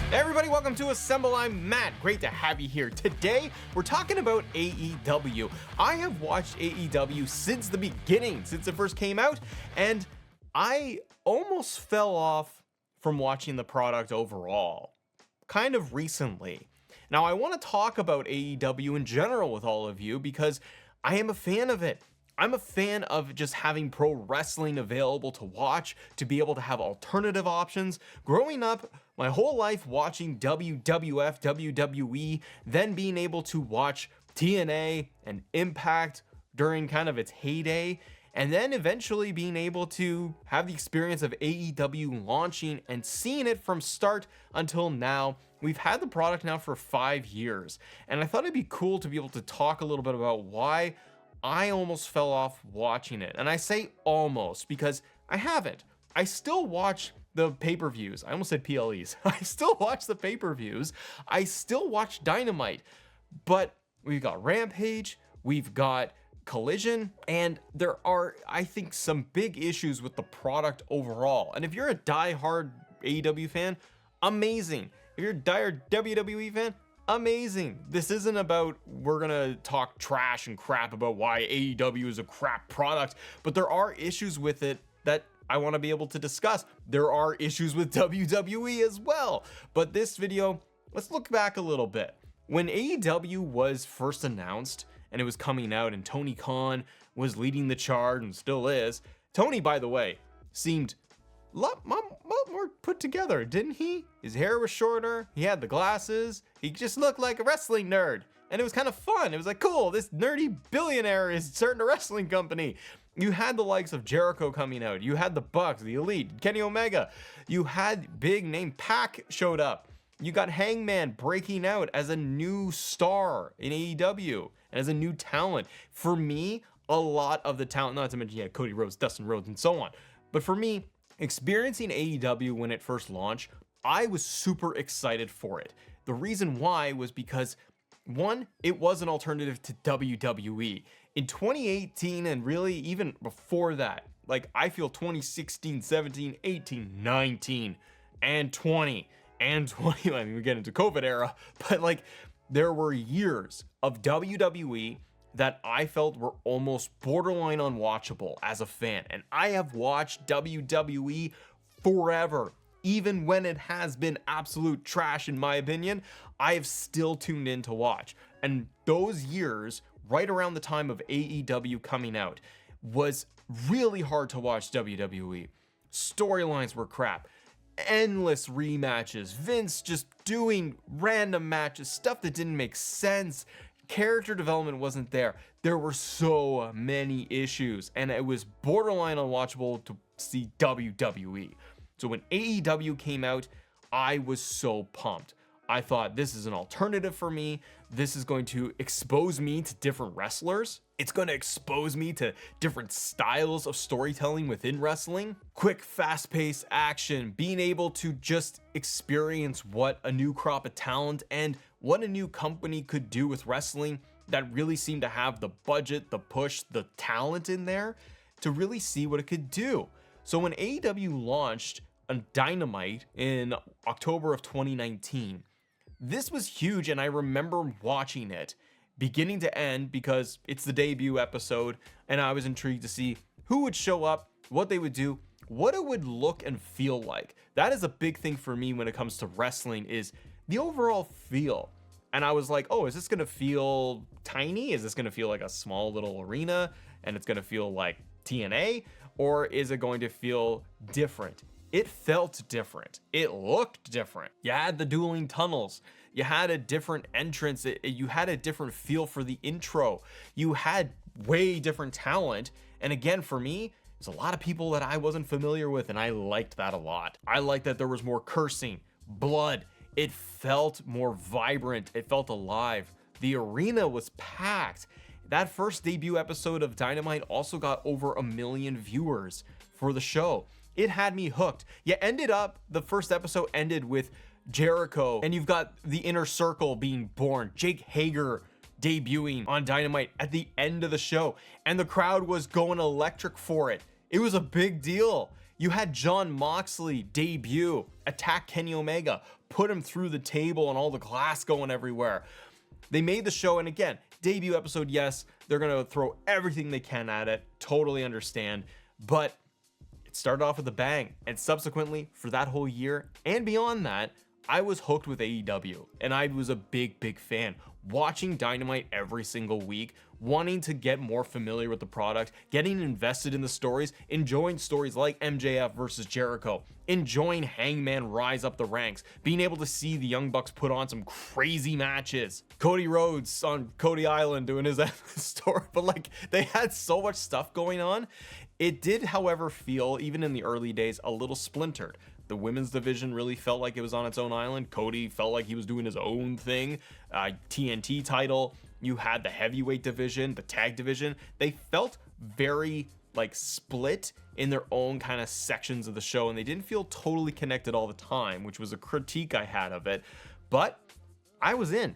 Hey everybody, welcome to Assemble. I'm Matt. Great to have you here. Today, we're talking about AEW. I have watched AEW since the beginning, since it first came out, and I almost fell off from watching the product overall, kind of recently. Now, I want to talk about AEW in general with all of you because I am a fan of it. I'm a fan of just having pro wrestling available to watch, to be able to have alternative options. Growing up, my whole life watching WWF, WWE, then being able to watch TNA and Impact during kind of its heyday, and then eventually being able to have the experience of AEW launching and seeing it from start until now. We've had the product now for 5 years, and I thought it'd be cool to be able to talk a little bit about why I almost fell off watching it. And I say almost because I haven't. I still watch the pay-per-views. I almost said PLEs. I still watch the pay-per-views. I still watch Dynamite. But we've got Rampage, we've got Collision, and there are, I think, some big issues with the product overall. And if you're a die-hard AEW fan, amazing. If you're a dire WWE fan, amazing. This isn't about we're gonna talk trash and crap about why AEW is a crap product, but there are issues with it that I want to be able to discuss. There are issues with WWE as well. But this video, let's look back a little bit. When AEW was first announced and it was coming out and Tony Khan was leading the charge and still is. Tony, by the way, seemed a lot more put together, didn't he? His hair was shorter, he had the glasses, he just looked like a wrestling nerd, and it was kind of fun. It was like, cool, this nerdy billionaire is starting a wrestling company. You had the likes of Jericho coming out, you had the Bucks, the Elite, Kenny Omega, you had big name Pac showed up, you got Hangman breaking out as a new star in AEW and as a new talent. For me, a lot of the talent, not to mention Cody Rhodes, Dustin Rhodes, and so on, but for me, experiencing AEW when it first launched, I was super excited for it. The reason why was because, one, it was an alternative to WWE. In 2018, and really even before that, like I feel 2016, 17, 18, 19, and 20, and 20, I mean, we get into COVID era, but like there were years of WWE that I felt were almost borderline unwatchable as a fan. And I have watched WWE forever. Even when it has been absolute trash in my opinion, I have still tuned in to watch. And those years, right around the time of AEW coming out, was really hard to watch WWE. Storylines were crap. Endless rematches. Vince just doing random matches, stuff that didn't make sense. Character development wasn't there. There were so many issues, and it was borderline unwatchable to see WWE. So when AEW came out, I was so pumped. I thought, this is an alternative for me. This is going to expose me to different wrestlers. It's going to expose me to different styles of storytelling within wrestling. Quick, fast-paced action, being able to just experience what a new crop of talent and what a new company could do with wrestling that really seemed to have the budget, the push, the talent in there to really see what it could do. So when AEW launched on Dynamite in October of 2019, this was huge, and I remember watching it beginning to end because it's the debut episode, and I was intrigued to see who would show up, what they would do, what it would look and feel like. That is a big thing for me when it comes to wrestling, is the overall feel. And I was like, oh, is this gonna feel tiny? Is this gonna feel like a small little arena and it's gonna feel like TNA? Or is it going to feel different? It felt different. It looked different. You had the dueling tunnels. You had a different entrance. You had a different feel for the intro. You had way different talent. And again, for me, there's a lot of people that I wasn't familiar with, and I liked that a lot. I liked that there was more cursing, blood. It felt more vibrant. It felt alive. The arena was packed. That first debut episode of Dynamite also got over 1 million viewers for the show. It had me hooked. The first episode ended with Jericho, and you've got the Inner Circle being born. Jake Hager debuting on Dynamite at the end of the show, and the crowd was going electric for it. It was a big deal. You had Jon Moxley debut, attack Kenny Omega, put him through the table and all the glass going everywhere. They made the show, and again, debut episode, yes, they're going to throw everything they can at it, totally understand, but it started off with a bang, and subsequently, for that whole year and beyond that, I was hooked with AEW, and I was a big fan. Watching Dynamite every single week, wanting to get more familiar with the product, getting invested in the stories, enjoying stories like MJF versus Jericho, enjoying Hangman rise up the ranks, being able to see the Young Bucks put on some crazy matches. Cody Rhodes on Cody Island doing his story, but like they had so much stuff going on. It did, however, feel, even in the early days, a little splintered. The women's division really felt like it was on its own island. Cody felt like he was doing his own thing. TNT title, you had the heavyweight division, the tag division. They felt very like split in their own kind of sections of the show, and they didn't feel totally connected all the time, which was a critique I had of it. But I was in.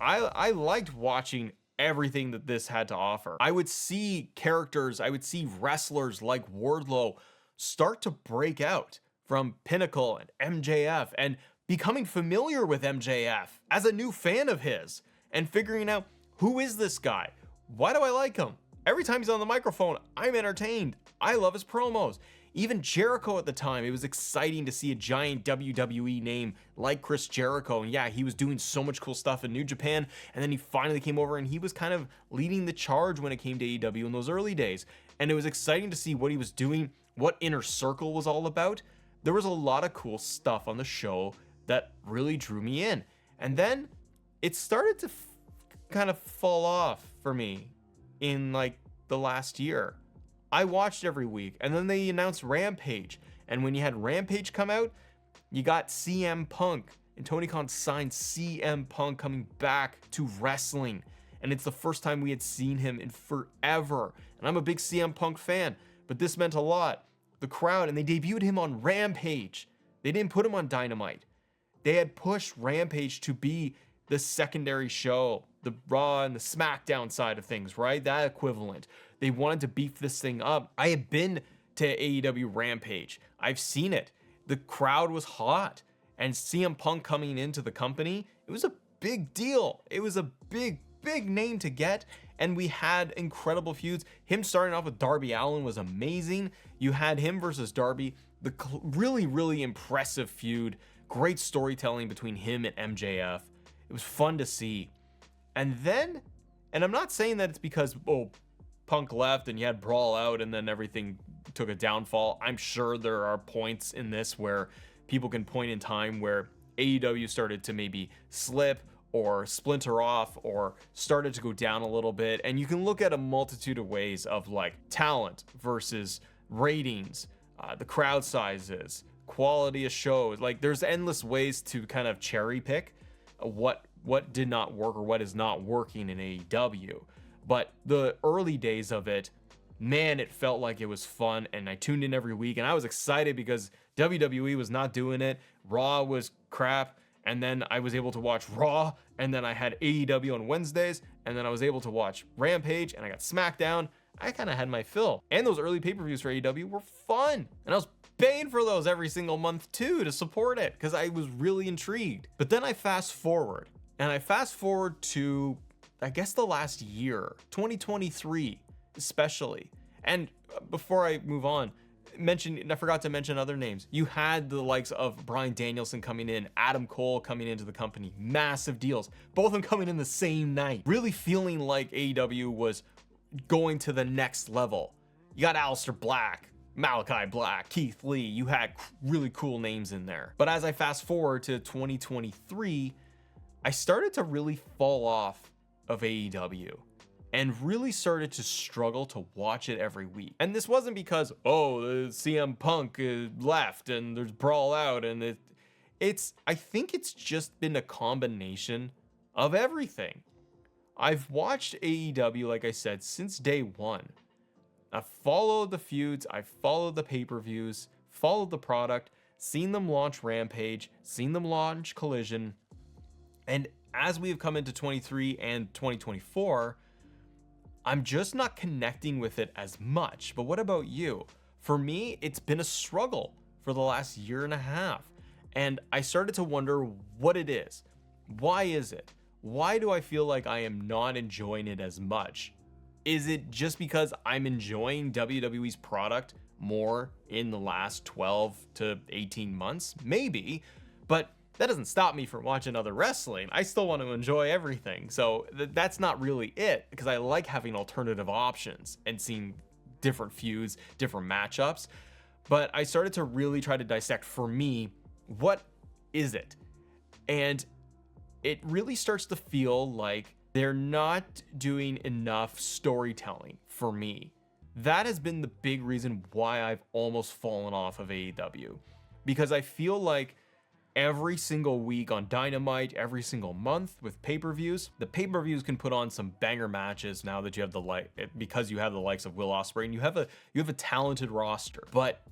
I liked watching everything that this had to offer. I would see characters, I would see wrestlers like Wardlow start to break out from Pinnacle and MJF, and becoming familiar with MJF as a new fan of his, and figuring out, who is this guy? Why do I like him? Every time he's on the microphone, I'm entertained. I love his promos. Even Jericho at the time, it was exciting to see a giant WWE name like Chris Jericho. And yeah, he was doing so much cool stuff in New Japan, and then he finally came over and he was kind of leading the charge when it came to AEW in those early days. And it was exciting to see what he was doing, what Inner Circle was all about. There was a lot of cool stuff on the show that really drew me in. And then it started to kind of fall off for me in like the last year. I watched every week, and then they announced Rampage. And when you had Rampage come out, you got CM Punk, and Tony Khan signed CM Punk coming back to wrestling. And it's the first time we had seen him in forever. And I'm a big CM Punk fan, but this meant a lot. The crowd, and they debuted him on Rampage. They didn't put him on Dynamite. They had pushed Rampage to be the secondary show, the Raw and the SmackDown side of things, right? That equivalent. They wanted to beef this thing up. I had been to AEW Rampage. I've seen it. The crowd was hot. And CM Punk coming into the company, it was a big deal. It was a big name to get. And we had incredible feuds. Him starting off with Darby Allin was amazing. You had him versus Darby, the really impressive feud. Great storytelling between him and MJF. It was fun to see. And then, and I'm not saying that it's because, Punk left and you had Brawl out and then everything took a downfall. I'm sure there are points in this where people can point in time where AEW started to maybe slip or splinter off or started to go down a little bit. And you can look at a multitude of ways of like talent versus ratings, the crowd sizes, quality of shows. Like there's endless ways to kind of cherry pick what did not work or what is not working in AEW. But the early days of it, man, it felt like it was fun, and I tuned in every week, and I was excited because WWE was not doing it. Raw was crap, and then I was able to watch Raw, and then I had AEW on Wednesdays, and then I was able to watch Rampage, and I got SmackDown. I kind of had my fill. And those early pay-per-views for AEW were fun, and I was paying for those every single month too to support it because I was really intrigued. But then I fast forward to I guess the last year, 2023 especially. And before I move on, I forgot to mention other names. You had the likes of Bryan Danielson coming in, Adam Cole coming into the company, massive deals, both of them coming in the same night, really feeling like AEW was going to the next level. You got Aleister Black, Malachi Black, Keith Lee. You had really cool names in there. But as I fast forward to 2023, I started to really fall off of AEW and really started to struggle to watch it every week. And this wasn't because, CM Punk left and there's Brawl out, and I think it's just been a combination of everything. I've watched AEW, like I said, since day one. I've followed the feuds, I've followed the pay-per-views, followed the product, seen them launch Rampage, seen them launch Collision, and as we have come into 23 and 2024, I'm just not connecting with it as much. But what about you? For me, it's been a struggle for the last year and a half. And I started to wonder what it is. Why is it? Why do I feel like I am not enjoying it as much? Is it just because I'm enjoying WWE's product more in the last 12 to 18 months? Maybe, but that doesn't stop me from watching other wrestling. I still want to enjoy everything. So that's not really it, because I like having alternative options and seeing different feuds, different matchups. But I started to really try to dissect, for me, what is it? And it really starts to feel like they're not doing enough storytelling for me. That has been the big reason why I've almost fallen off of AEW, because I feel like every single week on Dynamite, every single month with pay-per-views, the pay-per-views can put on some banger matches now that you have because you have the likes of Will Ospreay and you have a talented roster. But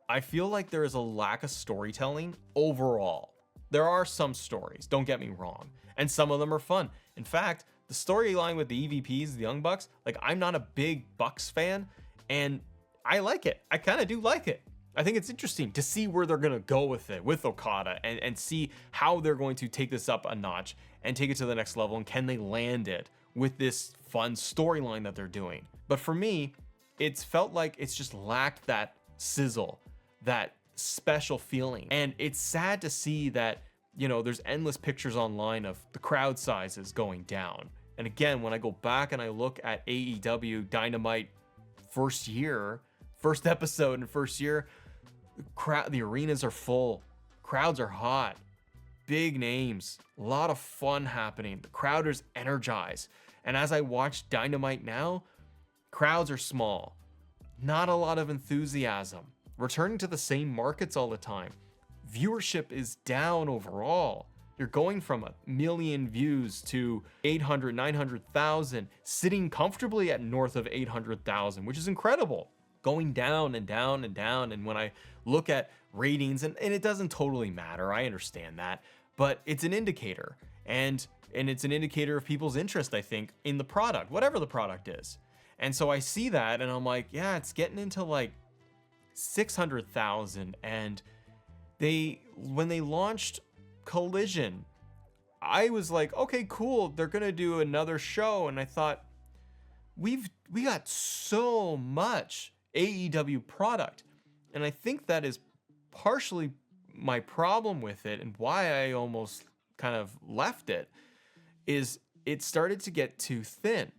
I feel like there is a lack of storytelling overall. There are some stories, don't get me wrong, and some of them are fun. In fact, the storyline with the EVPs, the Young Bucks, like, I'm not a big Bucks fan, and I like it. I kind of do like it. I think it's interesting to see where they're going to go with it, with Okada, and see how they're going to take this up a notch and take it to the next level, and can they land it with this fun storyline that they're doing. But for me, it's felt like it's just lacked that sizzle, that special feeling. And it's sad to see that, you know, there's endless pictures online of the crowd sizes going down. And again, when I go back and I look at AEW Dynamite first episode and first year, the arenas are full, crowds are hot, big names, a lot of fun happening, the crowd is energized. And as I watch Dynamite now, crowds are small, not a lot of enthusiasm, returning to the same markets all the time. Viewership is down overall. You're going from 1 million views to 800, 900,000, sitting comfortably at north of 800,000, which is incredible. Going down and down and down. And when I look at ratings, and it doesn't totally matter, I understand that, but it's an indicator. And it's an indicator of people's interest, I think, in the product, whatever the product is. And so I see that and I'm like, yeah, it's getting into like 600,000. And when they launched Collision, I was like, okay, cool, they're gonna do another show. And I thought, we got so much AEW product, and I think that is partially my problem with it, and why I almost kind of left it, is it started to get too thin.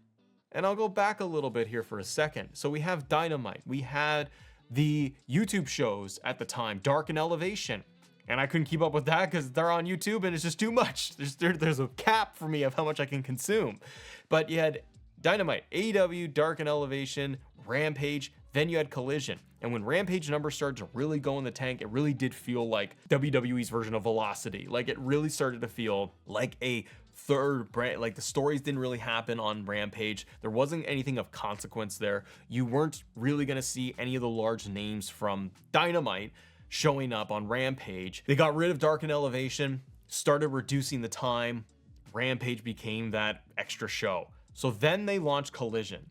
And I'll go back a little bit here for a second. So we have Dynamite, we had the YouTube shows at the time, Dark and Elevation, and I couldn't keep up with that because they're on YouTube and it's just too much. There's a cap for me of how much I can consume. But you had Dynamite, AEW, Dark and Elevation, Rampage, then you had Collision. And when Rampage numbers started to really go in the tank, it really did feel like WWE's version of Velocity. Like, it really started to feel like a third brand. Like, the stories didn't really happen on Rampage. There wasn't anything of consequence there. You weren't really going to see any of the large names from Dynamite showing up on Rampage. They got rid of Dark and Elevation, started reducing the time. Rampage became that extra show. So then they launched Collision.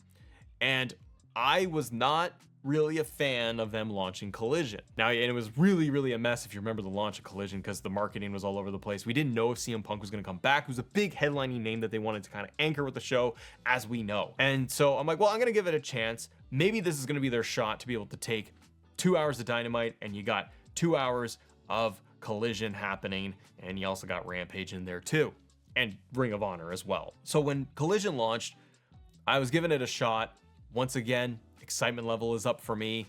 And I was not really a fan of them launching Collision. Now, and it was really, really a mess if you remember the launch of Collision, because the marketing was all over the place. We didn't know if CM Punk was going to come back. It was a big headlining name that they wanted to kind of anchor with the show, as we know. And so I'm like, well, I'm going to give it a chance. Maybe this is going to be their shot to be able to take 2 hours of Dynamite, and you got 2 hours of Collision happening, and you also got Rampage in there too, and Ring of Honor as well. So when Collision launched, I was giving it a shot. Once again, excitement level is up for me.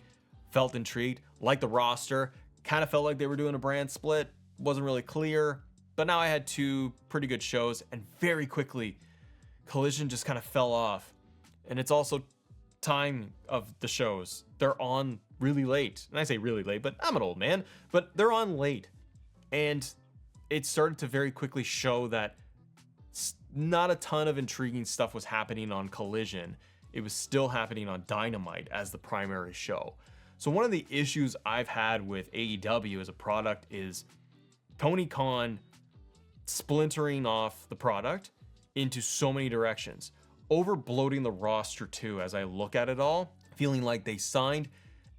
Felt intrigued, liked the roster, kind of felt like they were doing a brand split. Wasn't really clear, but now I had 2 pretty good shows, and very quickly, Collision just kind of fell off. And it's also time of the shows. They're on really late. And I say really late, but I'm an old man, but they're on late. And it started to very quickly show that not a ton of intriguing stuff was happening on Collision. It was still happening on Dynamite as the primary show. So one of the issues I've had with AEW as a product is Tony Khan splintering off the product into so many directions, over bloating the roster too, as I look at it all, feeling like they signed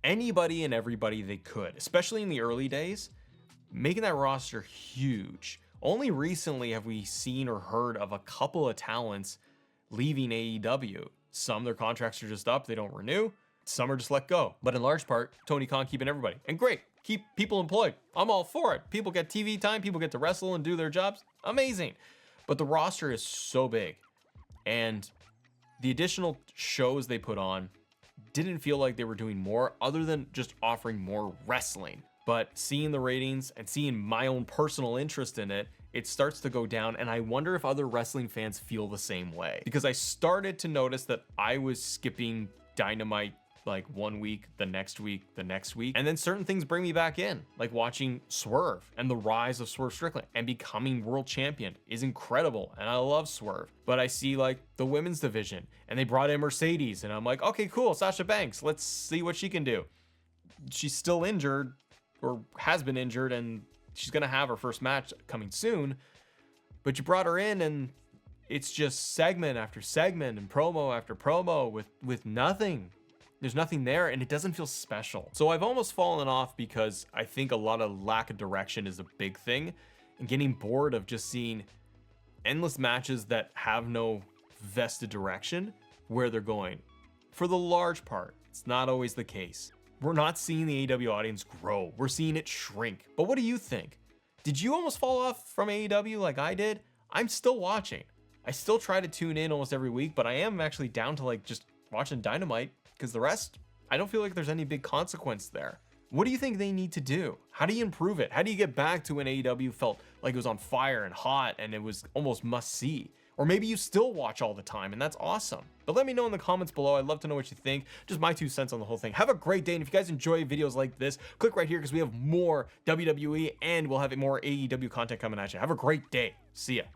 anybody and everybody they could, especially in the early days, making that roster huge. Only recently have we seen or heard of a couple of talents leaving AEW. Some, their contracts are just up, they don't renew. Some are just let go. But in large part, Tony Khan keeping everybody. And great, keep people employed. I'm all for it. People get TV time, people get to wrestle and do their jobs. Amazing. But the roster is so big. And the additional shows they put on didn't feel like they were doing more other than just offering more wrestling. But seeing the ratings and seeing my own personal interest in it, it starts to go down, and I wonder if other wrestling fans feel the same way. Because I started to notice that I was skipping Dynamite like 1 week, the next week, and then certain things bring me back in, like watching Swerve and the rise of Swerve Strickland and becoming world champion is incredible, and I love Swerve. But I see like the women's division, and they brought in Mercedes, and I'm like, okay, cool, Sasha Banks, let's see what she can do. She's still injured, or has been injured, and she's gonna have her first match coming soon, but you brought her in, and it's just segment after segment and promo after promo with nothing. There's nothing there, and it doesn't feel special. So I've almost fallen off because I think a lot of lack of direction is a big thing, and getting bored of just seeing endless matches that have no vested direction where they're going. For the large part, it's not always the case. We're not seeing the AEW audience grow. We're seeing it shrink. But what do you think? Did you almost fall off from AEW like I did? I'm still watching. I still try to tune in almost every week, but I am actually down to like just watching Dynamite, because the rest, I don't feel like there's any big consequence there. What do you think they need to do? How do you improve it? How do you get back to when AEW felt like it was on fire and hot and it was almost must see? Or maybe you still watch all the time, and that's awesome. But let me know in the comments below. I'd love to know what you think. Just my 2 cents on the whole thing. Have a great day, and if you guys enjoy videos like this, click right here because we have more WWE and we'll have more AEW content coming at you. Have a great day. See ya.